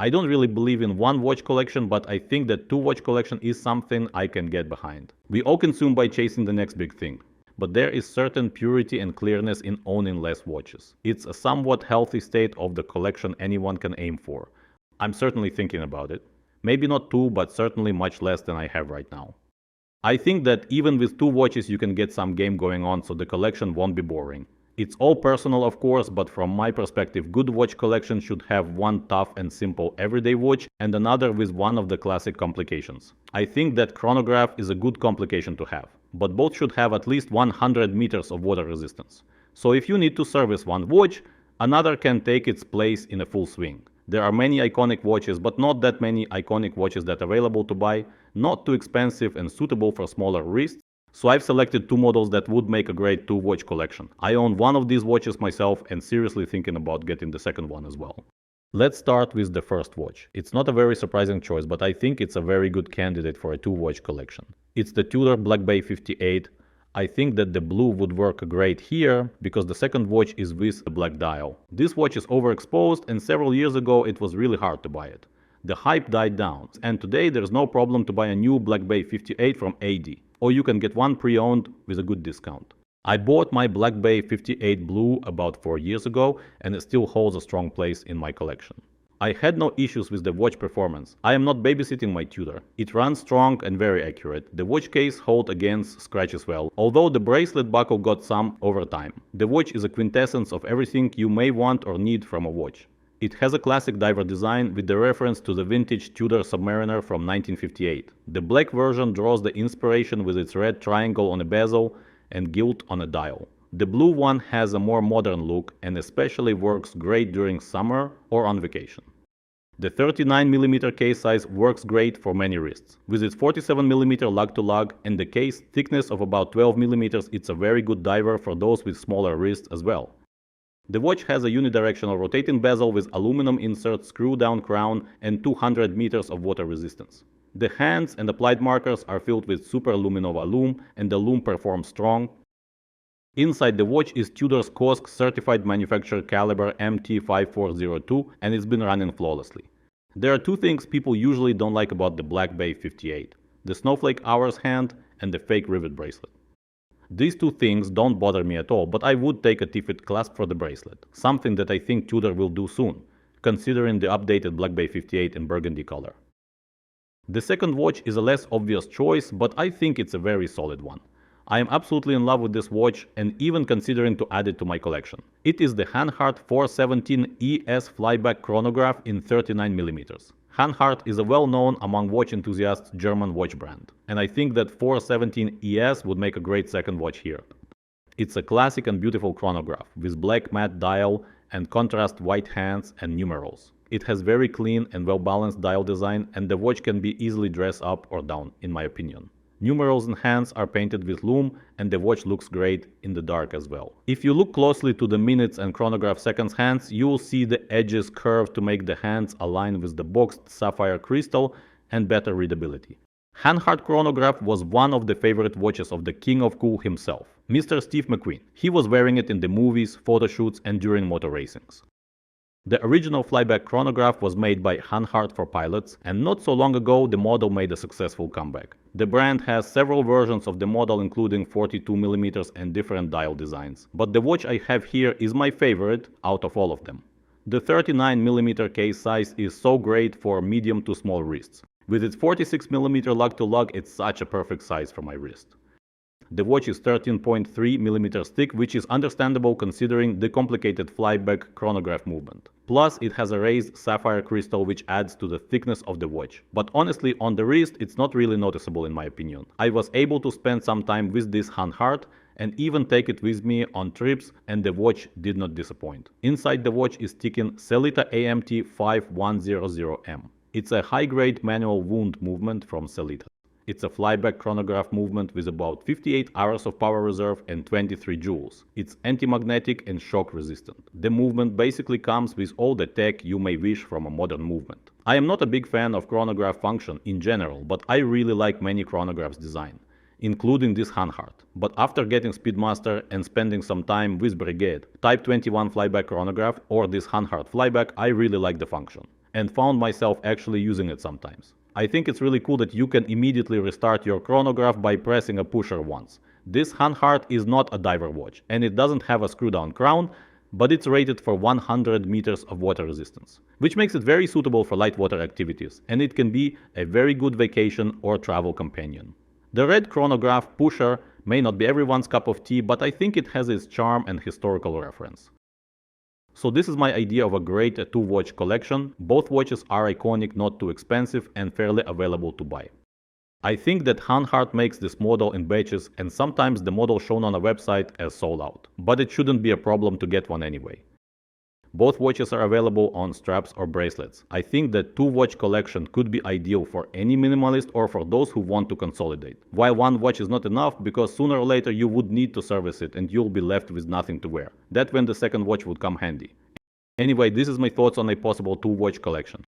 I don't really believe in one watch collection, but I think that two watch collection is something I can get behind. We all consume by chasing the next big thing. But there is certain purity and clearness in owning less watches. It's a somewhat healthy state of the collection anyone can aim for. I'm certainly thinking about it. Maybe not two, but certainly much less than I have right now. I think that even with two watches you can get some game going on, so the collection won't be boring. It's all personal, of course, but from my perspective, good watch collection should have one tough and simple everyday watch and another with one of the classic complications. I think that chronograph is a good complication to have, but both should have at least 100 meters of water resistance. So if you need to service one watch, another can take its place in a full swing. There are many iconic watches, but not that many iconic watches that are available to buy, not too expensive and suitable for smaller wrists. So I've selected two models that would make a great two watch collection. I own one of these watches myself and seriously thinking about getting the second one as well. Let's start with the first watch. It's not a very surprising choice, but I think it's a very good candidate for a two watch collection. It's the Tudor Black Bay 58. I think that the blue would work great here because the second watch is with the black dial. This watch is overexposed and several years ago it was really hard to buy it. The hype died down and today there's no problem to buy a new Black Bay 58 from AD, or you can get one pre-owned with a good discount. I bought my Black Bay 58 Blue about 4 years ago and it still holds a strong place in my collection. I had no issues with the watch performance. I am not babysitting my Tudor. It runs strong and very accurate. The watch case holds against scratches well, although the bracelet buckle got some over time. The watch is a quintessence of everything you may want or need from a watch. It has a classic diver design with the reference to the vintage Tudor Submariner from 1958. The black version draws the inspiration with its red triangle on a bezel and gilt on a dial. The blue one has a more modern look and especially works great during summer or on vacation. The 39mm case size works great for many wrists. With its 47mm lug-to-lug and the case thickness of about 12mm, it's a very good diver for those with smaller wrists as well. The watch has a unidirectional rotating bezel with aluminum insert, screw-down crown and 200 meters of water resistance. The hands and applied markers are filled with Super Luminova lume and the lume performs strong. Inside the watch is Tudor's COSC certified manufacturer caliber MT5402 and it's been running flawlessly. There are two things people usually don't like about the Black Bay 58, the snowflake hours hand and the fake rivet bracelet. These two things don't bother me at all, but I would take a Tiffet clasp for the bracelet, something that I think Tudor will do soon, considering the updated Black Bay 58 in burgundy color. The second watch is a less obvious choice, but I think it's a very solid one. I am absolutely in love with this watch and even considering to add it to my collection. It is the Hanhart 417 ES Flyback chronograph in 39mm. Hanhart is a well-known among watch enthusiasts German watch brand, and I think that 417 ES would make a great second watch here. It's a classic and beautiful chronograph with black matte dial and contrast white hands and numerals. It has very clean and well-balanced dial design and the watch can be easily dressed up or down, in my opinion. Numerals and hands are painted with lume and the watch looks great in the dark as well. If you look closely to the minutes and chronograph seconds hands, you will see the edges curved to make the hands align with the boxed sapphire crystal and better readability. Hanhart chronograph was one of the favorite watches of the king of cool himself, Mr. Steve McQueen. He was wearing it in the movies, photo shoots and during motor racings. The original Flyback chronograph was made by Hanhart for pilots, and not so long ago the model made a successful comeback. The brand has several versions of the model including 42mm and different dial designs, but the watch I have here is my favorite out of all of them. The 39mm case size is so great for medium to small wrists. With its 46mm lug-to-lug, it's such a perfect size for my wrist. The watch is 13.3mm thick, which is understandable considering the complicated flyback chronograph movement. Plus, it has a raised sapphire crystal which adds to the thickness of the watch. But honestly, on the wrist, it's not really noticeable in my opinion. I was able to spend some time with this Hanhart and even take it with me on trips and the watch did not disappoint. Inside the watch is ticking Sellita AMT 5100M. It's a high-grade manual wound movement from Sellita. It's a flyback chronograph movement with about 58 hours of power reserve and 23 joules. It's anti-magnetic and shock resistant. The movement basically comes with all the tech you may wish from a modern movement. I am not a big fan of chronograph function in general, but I really like many chronographs design, including this Hanhart. But after getting Speedmaster and spending some time with Brigade, Type 21 flyback chronograph or this Hanhart flyback, I really like the function. and found myself actually using it sometimes. I think it's really cool that you can immediately restart your chronograph by pressing a pusher once. This Hanhart is not a diver watch, and it doesn't have a screw-down crown, but it's rated for 100 meters of water resistance, which makes it very suitable for light water activities, and it can be a very good vacation or travel companion. The red chronograph pusher may not be everyone's cup of tea, but I think it has its charm and historical reference. So this is my idea of a great two-watch collection. Both watches are iconic, not too expensive, and fairly available to buy. I think that Hanhart makes this model in batches, and sometimes the model shown on a website is sold out, but it shouldn't be a problem to get one anyway. Both watches are available on straps or bracelets. I think that two-watch collection could be ideal for any minimalist or for those who want to consolidate. While one watch is not enough, because sooner or later you would need to service it and you'll be left with nothing to wear. That's when the second watch would come handy. Anyway, this is my thoughts on a possible two-watch collection.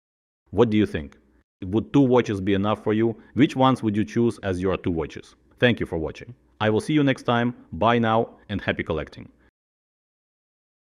What do you think? Would two watches be enough for you? Which ones would you choose as your two watches? Thank you for watching. I will see you next time. Bye now and happy collecting.